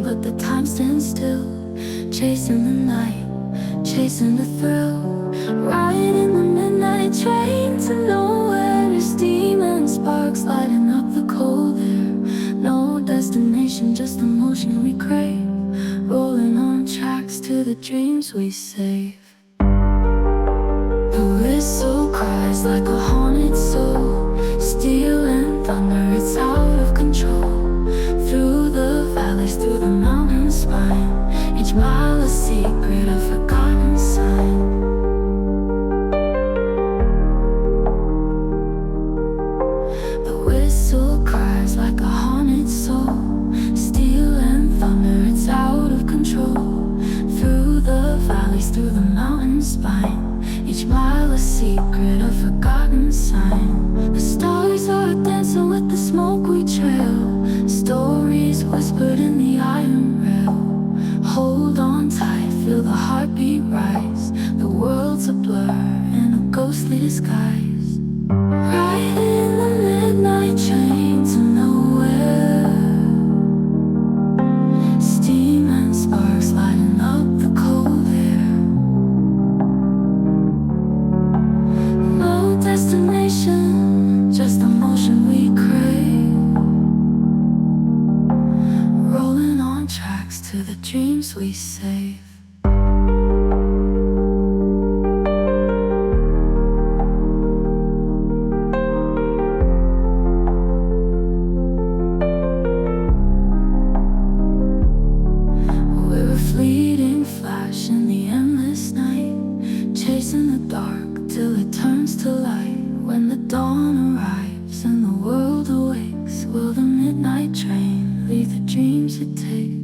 but the time stands still. Chasing the night, chasing the thrill. Riding the midnight train to nowhere. There's steam and sparks lighting up the cold air. No destination, just the motion we crave. Rolling on tracks to the dreams we save. The whistle cries like a haunted soul. Steel and thunder, it's out of control. Through the valleys, through the mountain spine. Each mile a secret, a forgotten sign. The whistle cries like a haunted soul. Steel and thunder, it's out of control. Through the valleys, through the mountain spine. Each mile a secret, a forgotten sign. The stars are dancing with the smoke we trail. Stories whispered in the iron rail. Hold on tight, feel the heartbeat rise. The world's a blur in a ghostly disguise. Riding the midnight train to nowhere. Steam and sparks lighting up the cold air. No destination, just the motion we crave. Rolling on tracks to the dreams we save. We're a fleeting flash in the endless night, chasing the dark till it turns to light. When the dawn arrives and the world awakes, will the midnight train leave the dreams it takes?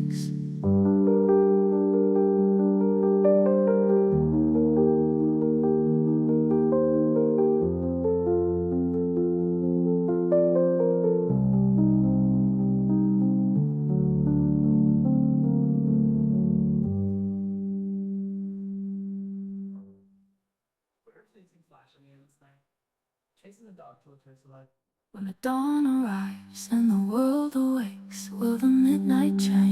When the dawn arrives and the world awakes, will the midnight train